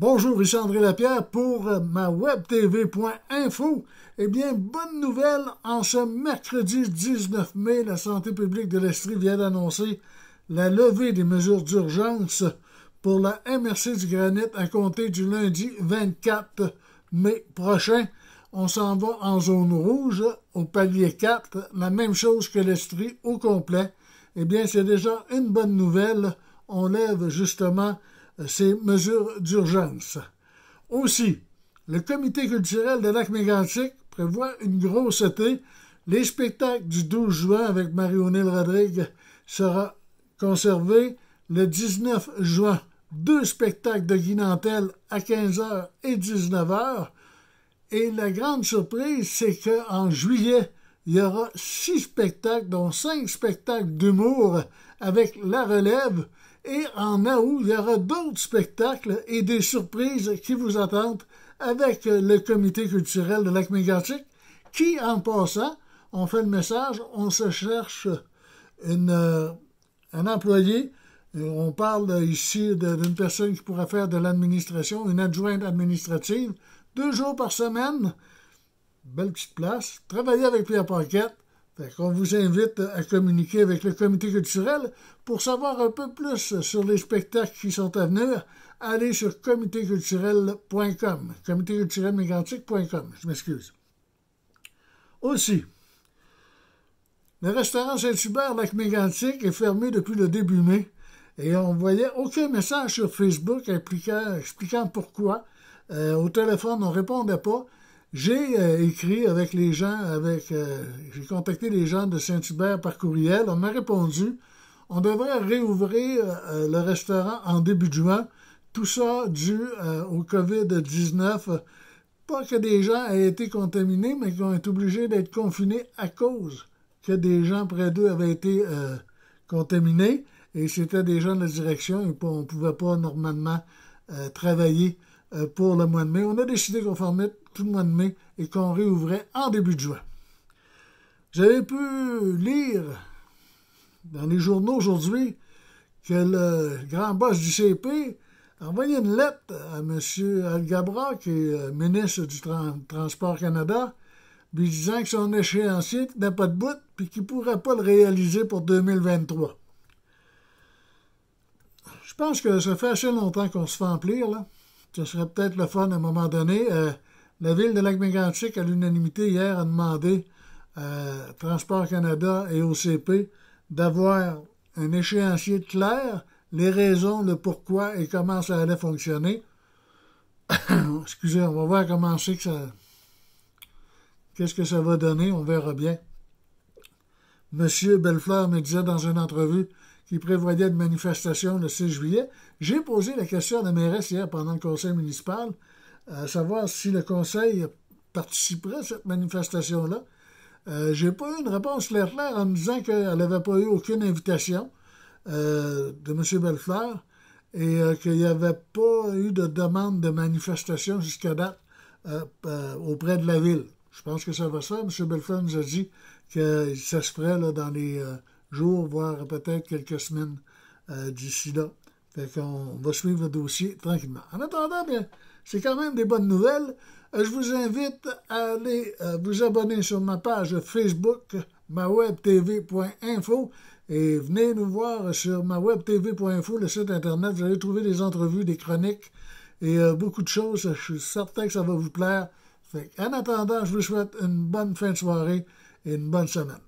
Bonjour, ici André Lapierre pour ma webtv.info. Eh bien, bonne nouvelle, en ce mercredi 19 mai, la santé publique de l'Estrie vient d'annoncer la levée des mesures d'urgence pour la MRC du Granit à compter du lundi 24 mai prochain. On s'en va en zone rouge, au palier 4, la même chose que l'Estrie au complet. Eh bien, c'est déjà une bonne nouvelle. On lève justement ces mesures d'urgence. Aussi, le comité culturel de Lac-Mégantic prévoit une grosse été. Les spectacles du 12 juin avec Marie-O'Neill Rodrigue sera conservé. Le 19 juin, 2 spectacles de Guy Nantel à 15h et 19h. Et la grande surprise, c'est qu'en juillet, il y aura 6 spectacles, dont 5 spectacles d'humour avec La Relève. Et en août, il y aura d'autres spectacles et des surprises qui vous attendent avec le comité culturel de Lac-Mégantic qui, en passant, on fait le message, on se cherche un employé. On parle ici d'une personne qui pourra faire de l'administration, une adjointe administrative, 2 jours par semaine. Belle petite place. Travailler avec Pierre Paquette. On vous invite à communiquer avec le comité culturel pour savoir un peu plus sur les spectacles qui sont à venir. Allez sur comitéculturel.com, comitéculturelmégantic.com, je m'excuse. Aussi, le restaurant Saint-Hubert Lac-Mégantic est fermé depuis le début mai et on ne voyait aucun message sur Facebook expliquant pourquoi. Au téléphone, on ne répondait pas. J'ai écrit avec les gens, j'ai contacté les gens de Saint-Hubert par courriel. On m'a répondu, on devrait réouvrir le restaurant en début de juin. Tout ça dû au COVID-19. Pas que des gens aient été contaminés, mais qu'ils ont été obligés d'être confinés à cause que des gens près d'eux avaient été contaminés. Et c'était des gens de la direction et on ne pouvait pas normalement travailler pour le mois de mai. On a décidé qu'on fermait tout le mois de mai et qu'on réouvrait en début de juin. Vous avez pu lire dans les journaux aujourd'hui que le grand boss du CP a envoyé une lettre à M. Algabra, qui est ministre du Transport Canada, lui disant que son échéancier n'a pas de bout et qu'il ne pourrait pas le réaliser pour 2023. Je pense que ça fait assez longtemps qu'on se fait emplir, là. Ce serait peut-être le fun à un moment donné. La ville de Lac-Mégantic, à l'unanimité, hier, a demandé à Transport Canada et au CP d'avoir un échéancier clair, les raisons, le pourquoi et comment ça allait fonctionner. Excusez, on va voir comment c'est que ça... Qu'est-ce que ça va donner, on verra bien. Monsieur Bellefleur me disait dans une entrevue qu'il prévoyait une manifestation le 6 juillet. J'ai posé la question à la mairesse hier pendant le conseil municipal, à savoir si le conseil participerait à cette manifestation-là. J'ai pas eu une réponse claire en me disant qu'elle n'avait pas eu aucune invitation de M. Bellefleur et qu'il n'y avait pas eu de demande de manifestation jusqu'à date auprès de la ville. Je pense que ça va se faire. M. Bellefleur nous a dit que ça se ferait là, dans les jours, voire peut-être quelques semaines d'ici là. Fait qu'on va suivre le dossier tranquillement. En attendant, bien, c'est quand même des bonnes nouvelles. Je vous invite à aller vous abonner sur ma page Facebook, mawebtv.info, et venez nous voir sur mawebtv.info, le site internet. Vous allez trouver des entrevues, des chroniques et beaucoup de choses. Je suis certain que ça va vous plaire. Fait en attendant, je vous souhaite une bonne fin de soirée et une bonne semaine.